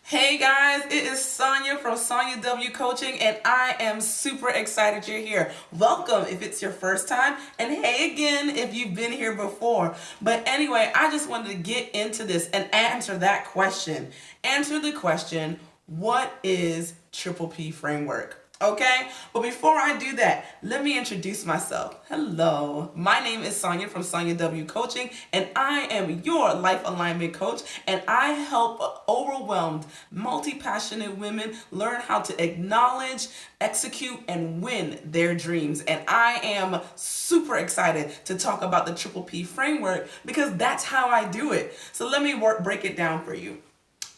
Hey guys, it is Sonya from SonjaW W Coaching, and I am super excited you're here. Welcome if it's your first time, and hey again if you've been here before. But anyway, I just wanted to get into this and answer that question. Answer the question, what is TripleP framework? Okay, but before I do that, let me introduce myself. Hello, my name is Sonya from SonjaW W Coaching, and I am your life alignment coach, and I help overwhelmed, multi-passionate women learn how to acknowledge, execute, and win their dreams. And I am super excited to talk about the TripleP framework because that's how I do it. So let me break it down for you.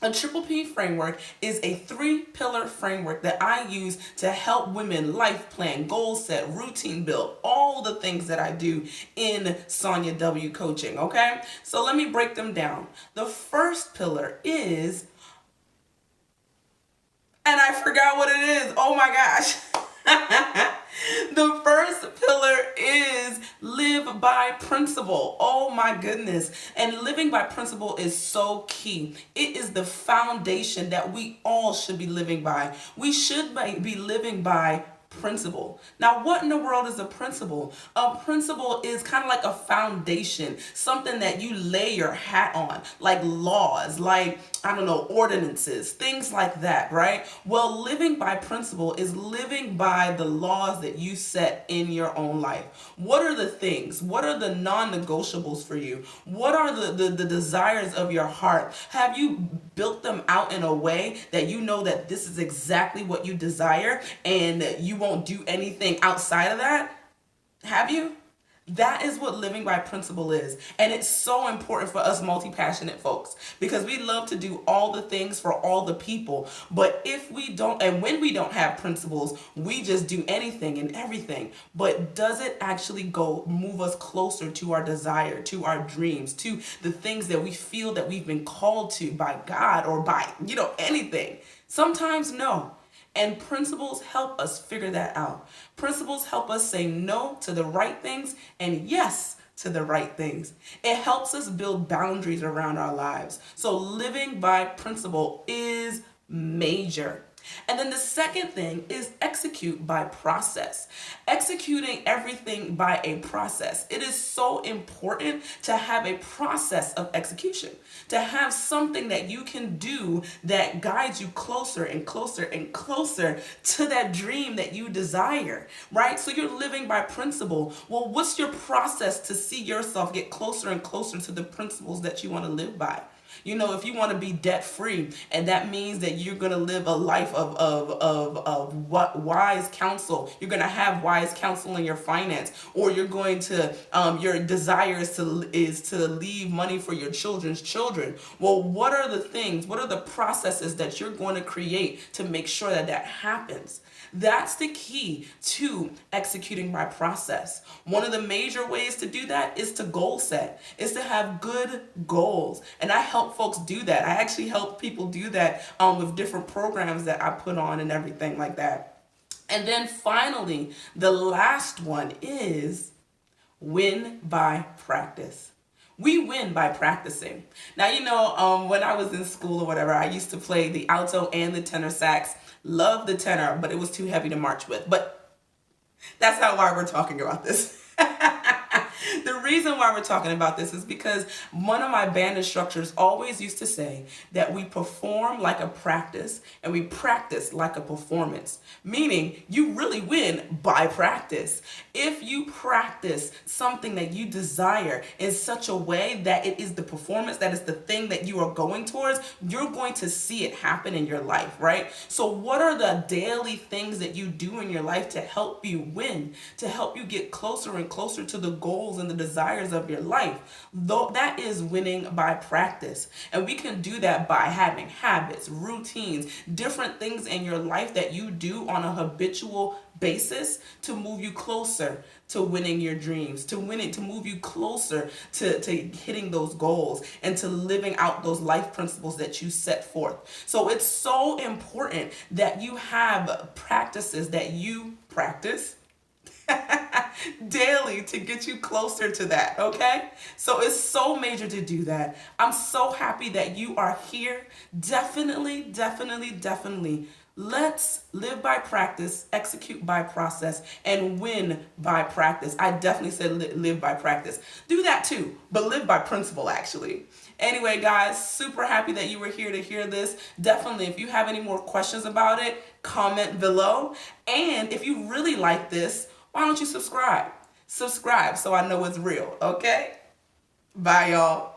A TripleP framework is a 3-pillar framework that I use to help women life plan, goal set, routine build, all the things that I do in SonjaW W Coaching, okay? So let me break them down. The first pillar is, and I forgot what it is, oh my gosh. The first pillar is live by principle. Oh my goodness. And living by principle is so key. It is the foundation that we all should be living by. We should be living by principle. Now, what in the world is a principle? A principle is kind of like a foundation, something that you lay your hat on, like laws, like, I don't know, ordinances, things like that, right? Well, living by principle is living by the laws that you set in your own life. What are the things? What are the non-negotiables for you? What are the desires of your heart? Have you built them out in a way that you know that this is exactly what you desire and you won't do anything outside of that? Have you? That is what living by principle is. And it's so important for us multi-passionate folks because we love to do all the things for all the people. But if we don't, and when we don't have principles, we just do anything and everything. But does it actually move us closer to our desire, to our dreams, to the things that we feel that we've been called to by God or by, anything? Sometimes no. And principles help us figure that out. Principles help us say no to the right things and yes to the right things. It helps us build boundaries around our lives. So living by principle is major. And then the second thing is execute by process. Executing everything by a process. It is so important to have a process of execution, to have something that you can do that guides you closer and closer and closer to that dream that you desire, right? So you're living by principle. Well, what's your process to see yourself get closer and closer to the principles that you want to live by? If you want to be debt free, and that means that you're going to live a life of wise counsel, you're going to have wise counsel in your finance, or you're going to, your desire is to leave money for your children's children. Well, what are the things, what are the processes that you're going to create to make sure that that happens? That's the key to executing by process. One of the major ways to do that is to goal set, is to have good goals. And I help folks do that. I actually help people do that with different programs that I put on and everything like that. And then finally, the last one is win by practice. We win by practicing. Now, when I was in school or whatever, I used to play the alto and the tenor sax. Love the tenor, but it was too heavy to march with. But that's not why we're talking about this. The reason why we're talking about this is because one of my band instructors always used to say that we perform like a practice and we practice like a performance, meaning you really win by practice. If you practice something that you desire in such a way that it is the performance, that is the thing that you are going towards, you're going to see it happen in your life, right? So what are the daily things that you do in your life to help you win, to help you get closer and closer to the goals and the desires of your life? Though that is winning by practice. And we can do that by having habits, routines, different things in your life that you do on a habitual basis to move you closer to winning your dreams, to move you closer to hitting those goals and to living out those life principles that you set forth. So it's so important that you have practices that you practice daily to get you closer to that, okay? So it's so major to do that. I'm so happy that you are here. Definitely, definitely, definitely. Let's live by practice, execute by process, and win by practice. I definitely said live by practice. Do that too, but live by principle, actually. Anyway, guys, super happy that you were here to hear this. Definitely, if you have any more questions about it, comment below. And if you really like this, why don't you subscribe? Subscribe so I know it's real, okay? Bye, y'all.